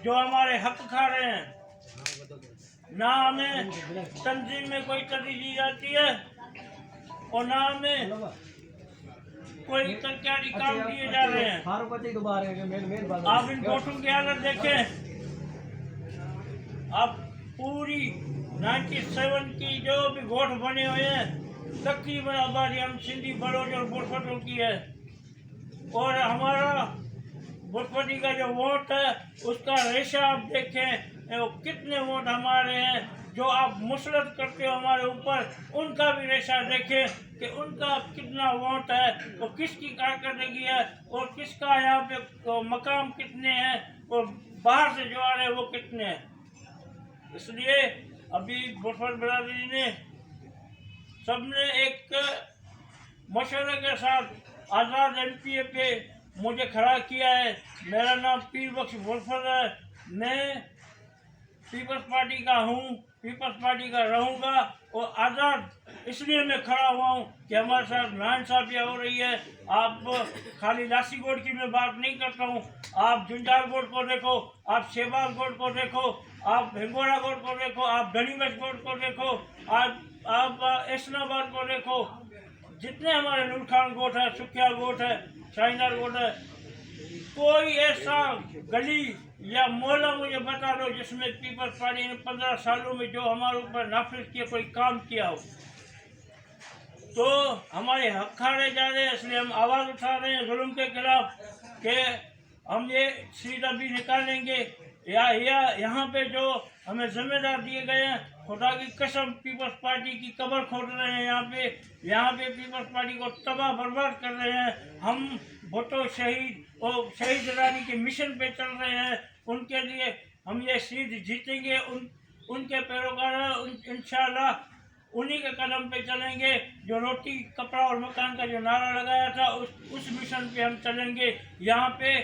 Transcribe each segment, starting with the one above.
जो हमारे हक खा रहे हैं, ना हमें तंजीम में कोई तरजीह दी जाती है और ना हमें कोई सरकारी काम दिए जा रहे हैं। आप इन वोटों की हालत देखें, आप पूरी 97 की जो भी वोट बने हुए हैं, तकरीबन आबादी हम सिंधी बलोच और बुरफटों की है। और हमारा बुरफटी का जो वोट है उसका रेशा आप देखें, वो कितने वोट हमारे हैं। जो आप मुसलत करते हो हमारे ऊपर, उनका भी रेशा देखें कि उनका कितना वोट है, वो किसकी कारकर्दगी है और किसका यहाँ पे तो मकाम कितने हैं और बाहर से जो आ रहे हैं वो कितने हैं। इसलिए अभी बुरफट बरादरी ने सबने एक मशवरे के साथ आज़ाद एमपीए पे मुझे खड़ा किया है। मेरा नाम पीर बख्श बुरफट है, मैं पीपल्स पार्टी का हूँ, पीपल्स पार्टी का रहूँगा और आज़ाद इसलिए मैं खड़ा हुआ हूँ कि हमारे साथ नाइंसाफ़ियाँ हो रही है। आप खाली लासी गोड की मैं बात नहीं करता हूँ, आप जुंजार गोड को देखो, आप शहबाज गोड को देखो, आप हिंगोरा गोड को देखो, आप गनीमत गोड को देखो, आप इस्लामाबाद को देखो, जितने हमारे नूर खान गोट है, सुखिया गोट है, शाहीनार गोट है, कोई ऐसा गली या मोहल्ला मुझे बता दो जिसमें पीपल्स पार्टी ने 15 सालों में जो हमारे ऊपर नाफिज किया कोई काम किया हो। तो हमारे हक खाने जा रहे हैं, इसलिए हम आवाज़ उठा रहे हैं जुल्म के खिलाफ कि हम ये सीट अभी निकालेंगे या यहाँ पे जो हमें जिम्मेदार दिए गए हैं, खुदा की कसम पीपल्स पार्टी की कब्र खोद रहे हैं। यहाँ पे पीपल्स पार्टी को तबाह बर्बाद कर रहे हैं। हम भुट्टो शहीद और शहीद रानी के मिशन पे चल रहे हैं, उनके लिए हम ये सीट जीतेंगे। उनके पैरोकार इंशाल्लाह उन्हीं के कदम पे चलेंगे। जो रोटी कपड़ा और मकान का जो नारा लगाया था उस मिशन पे हम चलेंगे। यहाँ पे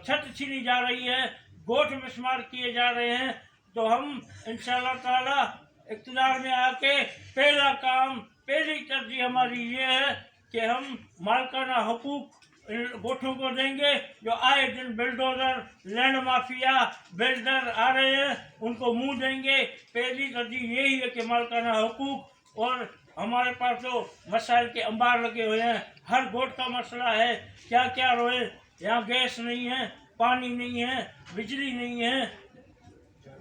छत छीनी जा रही है, गोठ मिसमार किए जा रहे हैं, तो हम इंशाल्लाह ताला इक़्तिदार में आके पहला काम, पहली तरजीह हमारी ये है कि हम मालकाना हुकूक गोठों को देंगे। जो आए दिन बिल्डोजर, लैंड माफिया, बिल्डर आ रहे हैं, उनको मुंह देंगे। पहली तरजीह यही है कि मालकाना हुकूक। और हमारे पास तो मसाइल के अंबार लगे हुए हैं, हर गोठ का मसला है, क्या क्या रोए। यहाँ गैस नहीं है, पानी नहीं है, बिजली नहीं है,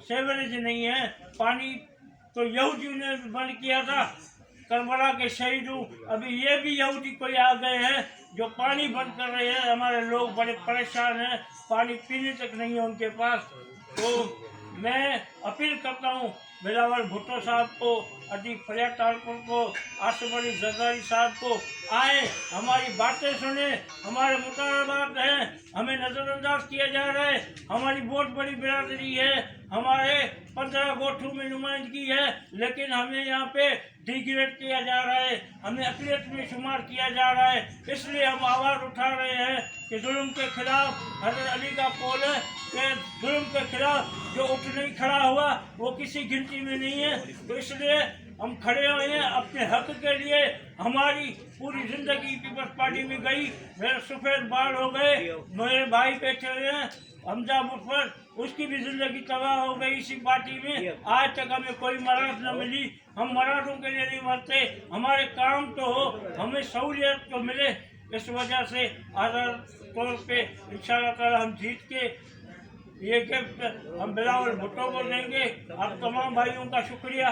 सेवरेज नहीं है। पानी तो यहूदियों ने बंद किया था, करबला के शहीद हूँ। अभी ये भी यहूदी कोई आ गए हैं जो पानी बंद कर रहे हैं। हमारे लोग बड़े परेशान हैं, पानी पीने तक नहीं है उनके पास। तो मैं अपील करता हूँ बिलावल भुट्टो साहब को, अतीक फरियाद तारपुर को, आसिफ अली जरदारी साहब को, आए हमारी बातें सुने। हमारे मुतालबात हैं, हमें नज़रअंदाज किया जा रहा है। हमारी बहुत बड़ी बिरादरी है, हमारे 15 गोठों में नुमाइंदगी है, लेकिन हमें यहाँ पे डिग्रेड किया जा रहा है, हमें अक़लियत में शुमार किया जा रहा है। इसलिए हम आवाज़ उठा रहे हैं कि जुल्म के खिलाफ हज़रत अली का कौल है कि जुल्म के खिलाफ जो उठ नहीं खड़ा हुआ वो किसी गिनती में नहीं है। तो इसलिए हम खड़े हुए हैं अपने हक के लिए। हमारी पूरी ज़िंदगी पीपल्स पार्टी में गई, मेरे सफ़ेद बाल हो गए, मेरे भाई बैठे हुए हैं हमजा मुफर, उसकी भी ज़िंदगी तबाह हो गई इसी पार्टी में। आज तक हमें कोई मराद न मिली। हम मरादों के लिए नहीं मरते, हमारे काम तो हो, हमें सहूलियत तो मिले। इस वजह से आज़ाद तौर पे इंशाअल्लाह ताला हम जीत के ये गिफ्ट हम बिलावल भुट्टो को देंगे। आप तमाम भाइयों का शुक्रिया।